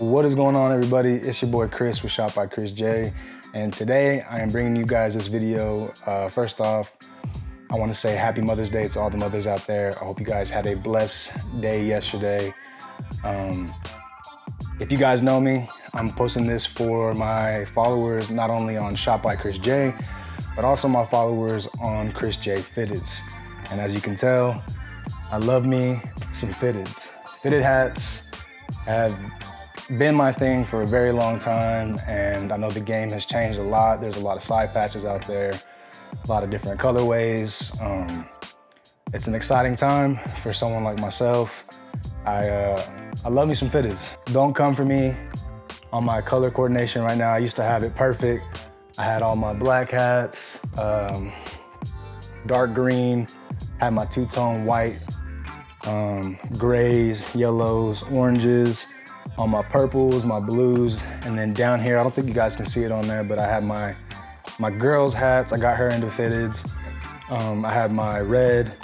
What is going on, everybody? It's your boy Chris with ShotByChrisJ, and today I am bringing you guys this video. First off, I want to say happy Mother's Day to all the mothers out there. I hope you guys had a blessed day yesterday. If you guys know me, I'm posting this for my followers, not only on ShotByChrisJ, but also my followers on ChrisJ Fitteds. And as you can tell, I love me some fitteds. Fitted hats have been my thing for a very long time, and I know the game has changed a lot. There's a lot of side patches out there, a lot of different colorways. It's an exciting time for someone like myself. I love me some fitteds. Don't come for me on my color coordination right now. I used to have it perfect. I had all my black hats, dark green, had my two-tone white, grays, yellows, oranges, on my purples, my blues, and then down here, I don't think you guys can see it on there, but I had my girl's hats. I got her into fitteds. I had my red.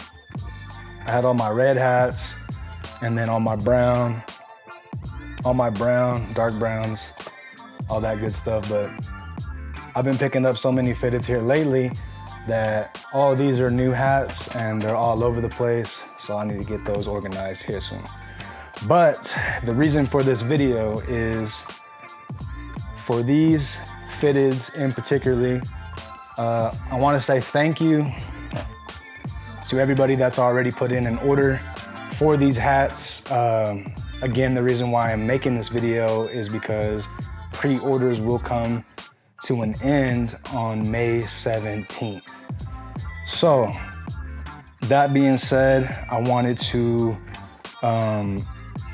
I had all my red hats, and then all my brown, dark browns, all that good stuff. But I've been picking up so many fitteds here lately that all of these are new hats and they're all over the place. So I need to get those organized here soon. But the reason for this video is for these fitteds in particularly, I want to say thank you to everybody that's already put in an order for these hats. Again, the reason why I'm making this video is because pre-orders will come to an end on May 17th. So that being said, I wanted to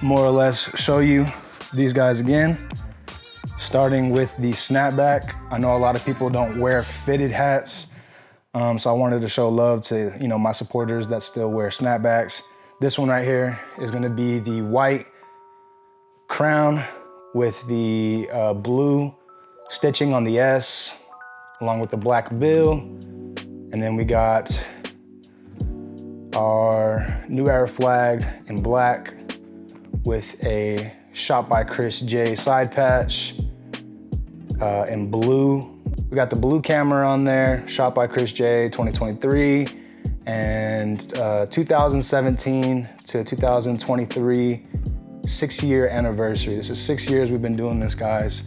more or less show you these guys again, starting with the Snapback. I know a lot of people don't wear fitted hats, so I wanted to show love to my supporters that still wear Snapbacks. This one right here is going to be the white crown with the blue stitching on the S, along with the black bill. And then we got our New Era flag in black with a ShotByChrisJ side patch in blue. We got the blue camera on there, ShotByChrisJ 2023, and 2017 to 2023, 6-year anniversary. This is 6 years we've been doing this, guys.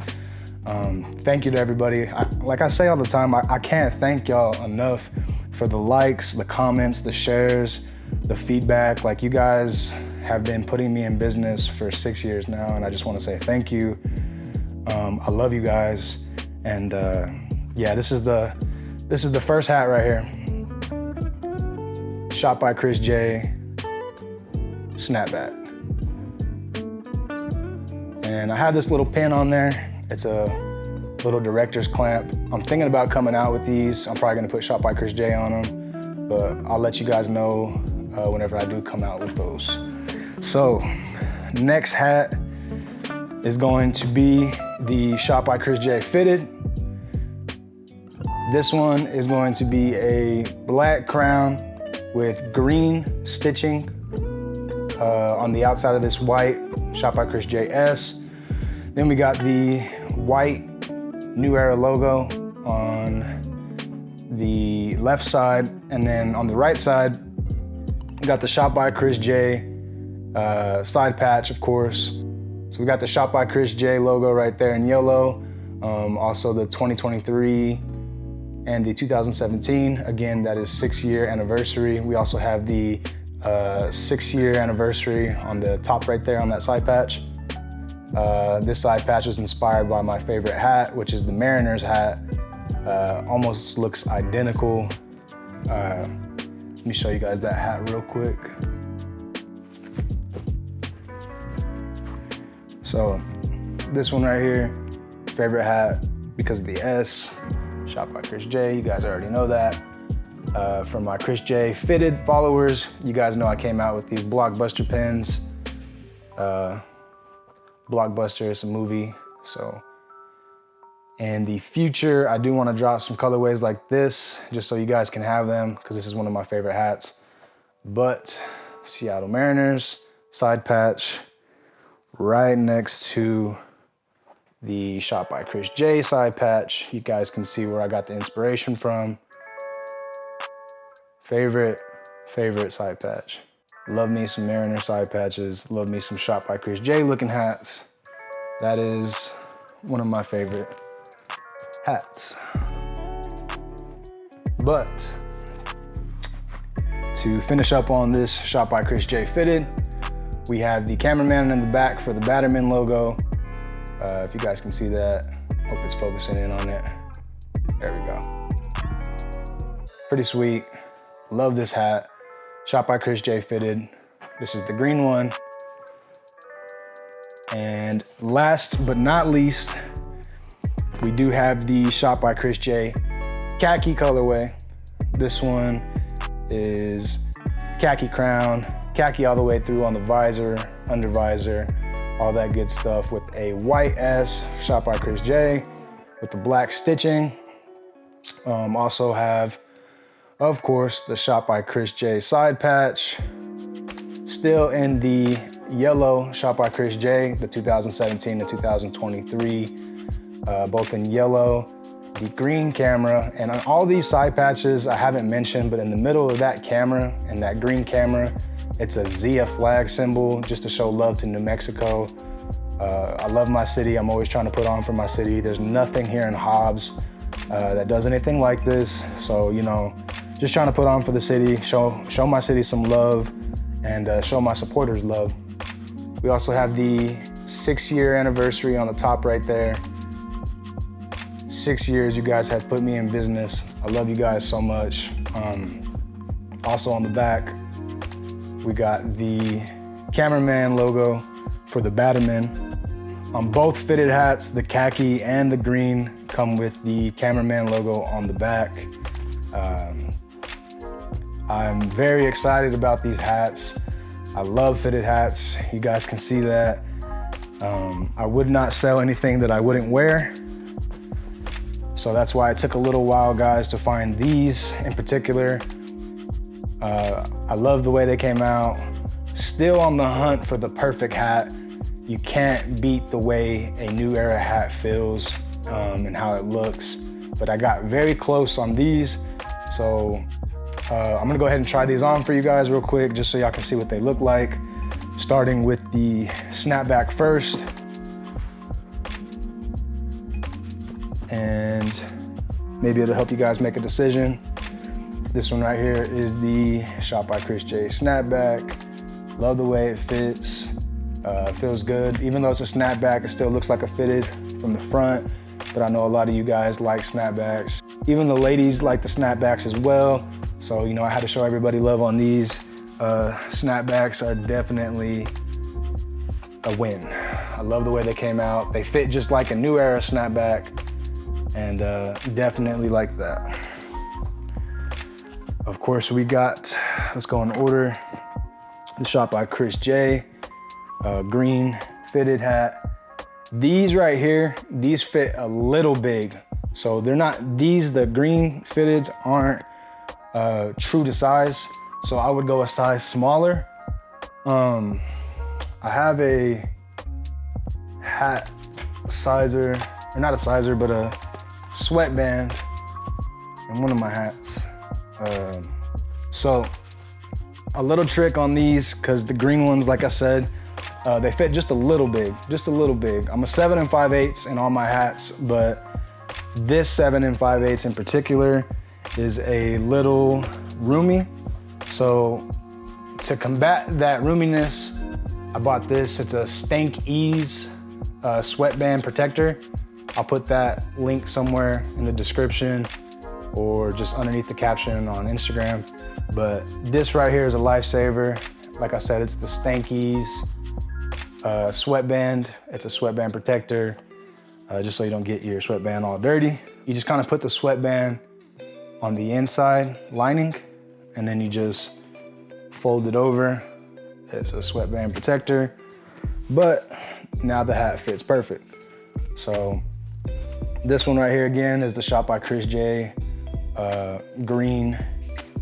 Thank you to everybody. Like I say all the time, I can't thank y'all enough for the likes, the comments, the shares, the feedback. Like, you guys have been putting me in business for 6 years now, and I just want to say thank you. I love you guys, and yeah, this is the first hat right here. ShotByChrisJ Snapback, and I have this little pin on there. It's a little director's clamp. I'm thinking about coming out with these. I'm probably gonna put ShotByChrisJ on them, but I'll let you guys know whenever I do come out with those. So, next hat is going to be the ShotByChrisJ Fitted. This one is going to be a black crown with green stitching on the outside of this white ShotByChrisJ S. Then we got the white New Era logo on the left side, and then on the right side, we got the ShotByChrisJ side patch, of course. So we got the ShotByChrisJ logo right there in yellow. Also the 2023 and the 2017. Again, that is 6-year anniversary. We also have the 6-year anniversary on the top right there on that side patch. This side patch was inspired by my favorite hat, which is the Mariners hat. Almost looks identical. Let me show you guys that hat real quick. So this one right here, favorite hat because of the S, ShotByChrisJ, you guys already know that. For my ChrisJ Fitted followers, you guys know I came out with these Blockbuster pins. Blockbuster is a movie, so in the future, I do want to drop some colorways like this, just so you guys can have them, because this is one of my favorite hats. But Seattle Mariners side patch right next to the ShotByChrisJ side patch. You guys can see where I got the inspiration from. Favorite side patch. Love me some Mariner side patches. Love me some ShotByChrisJ looking hats. That is one of my favorite hats. But to finish up on this ShotByChrisJ fitted, we have the cameraman in the back for the Batterman logo. If you guys can see that, hope it's focusing in on it. There we go. Pretty sweet. Love this hat. ShotByChrisJ fitted. This is the green one. And last but not least, we do have the ShotByChrisJ khaki colorway. This one is khaki crown, khaki all the way through on the visor, under visor, all that good stuff with a white S ShotByChrisJ with the black stitching. Also have, of course, the ShotByChrisJ side patch, still in the yellow ShotByChrisJ, the 2017 to 2023, both in yellow, the green camera, and on all these side patches I haven't mentioned, but in the middle of that camera and that green camera, it's a Zia flag symbol just to show love to New Mexico. I love my city. I'm always trying to put on for my city. There's nothing here in Hobbs that does anything like this. So, you know, just trying to put on for the city, show my city some love, and show my supporters love. We also have the 6-year anniversary on the top right there. 6 years you guys have put me in business. I love you guys so much. Also on the back, we got the cameraman logo for the Batterman. On both fitted hats, the khaki and the green come with the cameraman logo on the back. I'm very excited about these hats. I love fitted hats. You guys can see that. I would not sell anything that I wouldn't wear. So that's why it took a little while, guys, to find these in particular. I love the way they came out. Still on the hunt for the perfect hat. You can't beat the way a new era hat feels and how it looks. But I got very close on these. So I'm gonna go ahead and try these on for you guys real quick, just so y'all can see what they look like. Starting with the snapback first. And maybe it'll help you guys make a decision. This one right here is the ShotByChrisJ snapback. Love the way it fits. Feels good. Even though it's a snapback, it still looks like a fitted from the front, but I know a lot of you guys like snapbacks. Even the ladies like the snapbacks as well. So, you know, I had to show everybody love on these. Snapbacks are definitely a win. I love the way they came out. They fit just like a new era snapback, and definitely like that. Of course, we got, let's go in order, the ShotByChrisJ green fitted hat. These right here, these fit a little big. So they're not, the green fitteds aren't true to size. So I would go a size smaller. I have a hat sizer, or not a sizer, but a sweatband in one of my hats. So a little trick on these, because the green ones, like I said, they fit just a little big, just a little big. I'm a 7 5/8 in all my hats, but this 7 5/8 in particular is a little roomy. So to combat that roominess, I bought this. It's a Stank Ease sweatband protector. I'll put that link somewhere in the description or just underneath the caption on Instagram. But this right here is a lifesaver. Like I said, it's the Stank Ease sweatband. It's a sweatband protector, just so you don't get your sweatband all dirty. You just kind of put the sweatband on the inside lining, and then you just fold it over. It's a sweatband protector, but now the hat fits perfect. So this one right here again is the ShotByChrisJ green,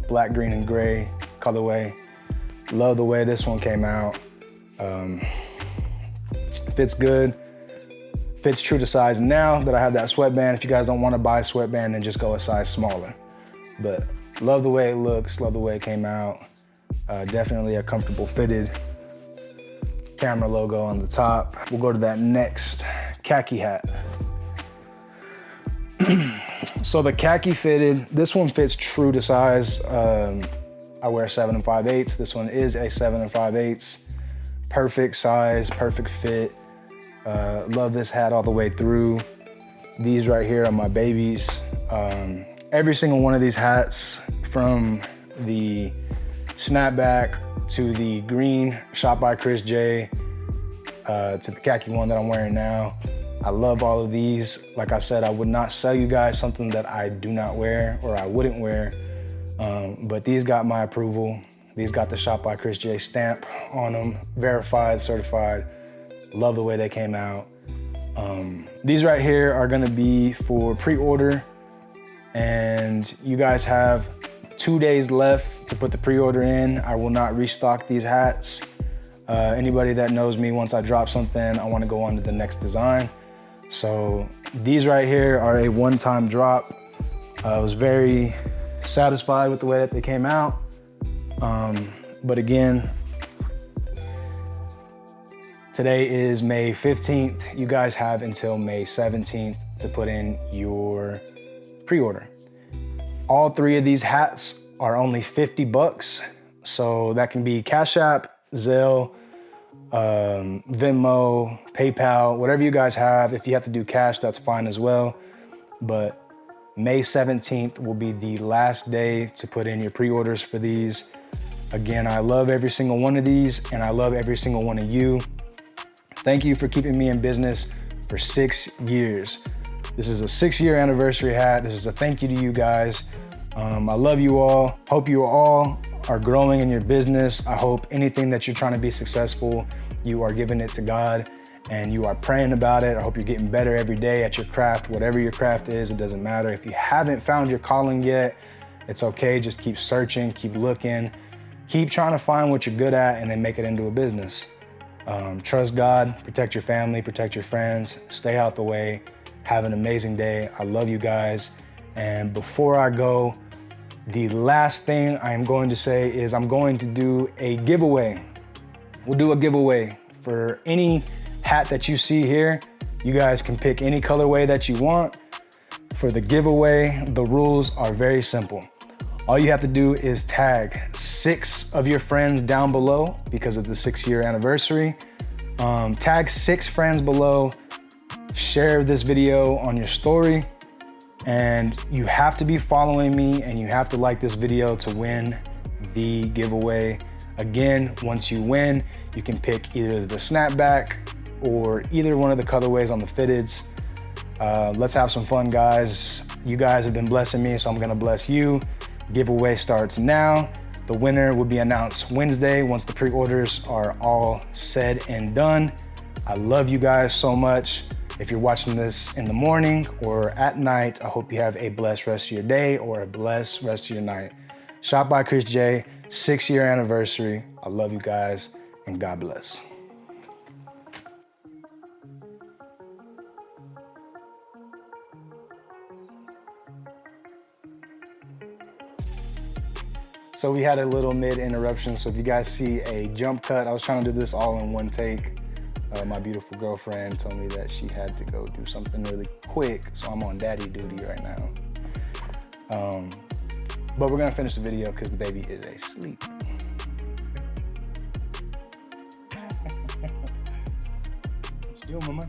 black, green, and gray colorway. Love the way this one came out. Fits good. fits true to size now that I have that sweatband. If you guys don't want to buy a sweatband, then just go a size smaller. But love the way it looks, love the way it came out. Definitely a comfortable fitted. Camera logo on the top. We'll go to that next khaki hat. So the khaki fitted, this one fits true to size. I wear 7 5/8. This one is a 7 5/8. Perfect size, perfect fit. Love this hat all the way through. These right here are my babies. Every single one of these hats, from the snapback to the green ShotByChrisJ, to the khaki one that I'm wearing now. I love all of these. Like I said, I would not sell you guys something that I do not wear or I wouldn't wear. But these got my approval. These got the ShotByChrisJ stamp on them, verified, certified. Love the way they came out. These right here are gonna be for pre-order, and you guys have 2 days left to put the pre-order in. I will not restock these hats. Anybody that knows me, once I drop something, I wanna go on to the next design. So these right here are a one-time drop. I was very satisfied with the way that they came out. But again, today is May 15th. You guys have until May 17th to put in your pre-order. All 3 of these hats are only 50 bucks. So that can be Cash App, Zelle, Venmo, PayPal, whatever you guys have. If you have to do cash, that's fine as well. But May 17th will be the last day to put in your pre-orders for these. Again, I love every single one of these, and I love every single one of you. Thank you for keeping me in business for 6 years. This is a 6-year anniversary hat. This is a thank you to you guys. I love you all. Hope you all are growing in your business. I hope anything that you're trying to be successful, you are giving it to God and you are praying about it. I hope you're getting better every day at your craft, whatever your craft is. It doesn't matter. If you haven't found your calling yet, it's okay. Just keep searching, keep looking, keep trying to find what you're good at and then make it into a business. Trust God, protect your family, protect your friends, stay out the way. Have an amazing day. I love you guys. And before I go, the last thing I am going to say is I'm going to do a giveaway. We'll do a giveaway for any hat that you see here. You guys can pick any colorway that you want. For the giveaway, the rules are very simple. All you have to do is tag 6 of your friends down below because of the 6-year anniversary. Tag 6 friends below, share this video on your story, and you have to be following me and you have to like this video to win the giveaway. Again, once you win, you can pick either the snapback or either one of the colorways on the fitteds. Let's have some fun, guys. You guys have been blessing me, so I'm gonna bless you. Giveaway starts now. The winner will be announced Wednesday once the pre-orders are all said and done. I love you guys so much. If you're watching this in the morning or at night, I hope you have a blessed rest of your day or a blessed rest of your night. ShotByChrisJ, 6-year anniversary. I love you guys and God bless. So we had a little mid interruption. So if you guys see a jump cut, I was trying to do this all in one take. My beautiful girlfriend told me that she had to go do something really quick, so I'm on daddy duty right now. But we're gonna finish the video because the baby is asleep. What you doing, mama?